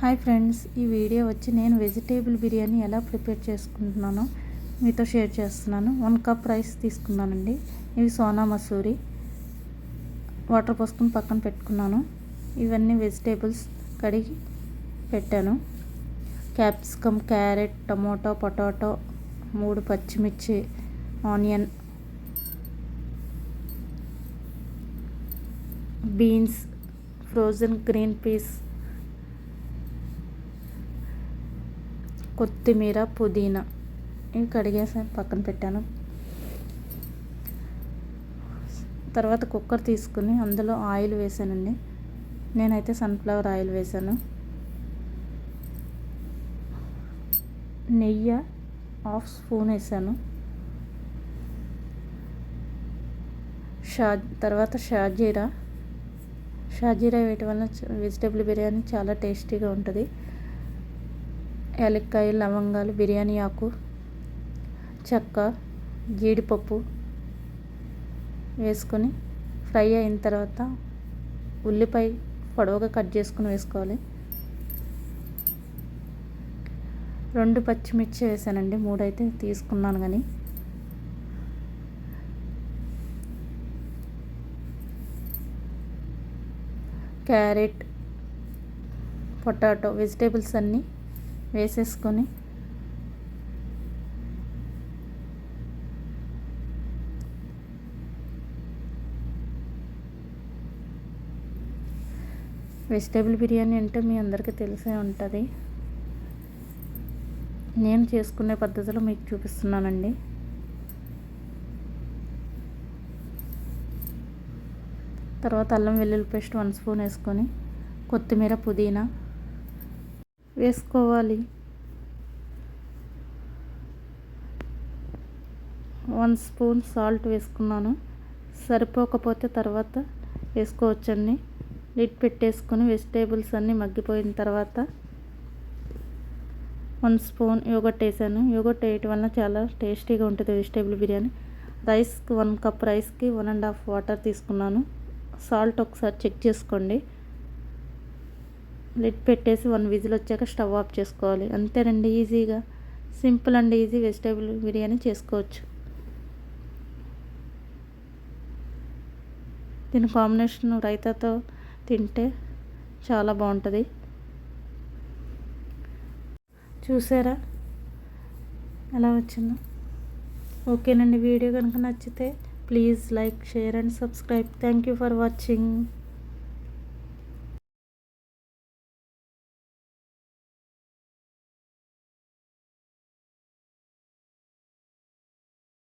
Hi friends, ఈ video వచ్చి నేను వెజిటేబుల్ బిర్యానీ ఎలా ప్రిపేర్ చేసుకుంటున్నానో మీతో షేర్ చేస్తున్నాను. 1 కప్ రైస్ తీసుకున్నానండి. ఇవి సోనా మసూరి వాటర్ పోసుకుని పక్కన పెట్టుకున్నాను. ఇవన్నీ వెజిటేబుల్స్ కడిగి పెట్టాను. క్యాప్సికమ్, క్యారెట్, టమోటో, పొటాటో, 3 పచ్చిమిర్చి, onion, beans, frozen green peas, కొత్తిమీర, పుదీనా ఇవి కడిగేసి పక్కన పెట్టాను. తర్వాత కుక్కర్ తీసుకుని అందులో ఆయిల్ వేసానండి. నేనైతే సన్ఫ్లవర్ ఆయిల్ వేసాను. నెయ్యి 1/2 స్పూన్ వేసాను. తర్వాత షాజీరా వేయటం వల్ల వెజిటేబుల్ బిర్యానీ చాలా టేస్టీగా ఉంటుంది. యాలక్కాయ, లవంగాలు, బిర్యానీ ఆకు, చెక్క, జీడిపప్పు వేసుకొని ఫ్రై అయిన తర్వాత ఉల్లిపాయ పొడవుగా కట్ చేసుకుని వేసుకోవాలి. 2 పచ్చిమిర్చి వేసానండి. 3 అయితే తీసుకున్నాను. కానీ క్యారెట్, పొటాటో వెజిటేబుల్స్ అన్నీ వేసేసుకొని వెజిటేబుల్ బిర్యానీ అంటే మీ అందరికీ తెలిసే ఉంటుంది. నేను చేసుకునే పద్ధతిలో మీకు చూపిస్తున్నానండి. తర్వాత అల్లం వెల్లుల్లి పేస్ట్ 1 స్పూన్ వేసుకొని కొత్తిమీర, పుదీనా వేసుకోవాలి. 1 స్పూన్ సాల్ట్ వేసుకున్నాను. సరిపోకపోతే తర్వాత వేసుకోవచ్చండి. లిడ్ పెట్టేసుకొని వెజిటేబుల్స్ అన్నీ మగ్గిపోయిన తర్వాత 1 స్పూన్ యోగర్ట్ వేసాను. యోగర్ట్ వేయటం వల్ల చాలా టేస్టీగా ఉంటుంది వెజిటేబుల్ బిర్యానీ. 1 కప్ రైస్కి 1.5 వాటర్ తీసుకున్నాను. సాల్ట్ ఒకసారి చెక్ చేసుకోండి. లిడ్ పెట్టేసి 1 విజిల్ వచ్చాక స్టవ్ ఆఫ్ చేసుకోవాలి. అంతేనండి, ఈజీగా simple and easy vegetable biryani చేసుకోవచ్చు. దీని కాంబినేషన్ రైతాతో తింటే చాలా బాగుంటుంది. చూసారా ఎలా వచ్చిందో? ఓకేనండి, వీడియో కనుక నచ్చితే please like, share and subscribe. Thank you for watching.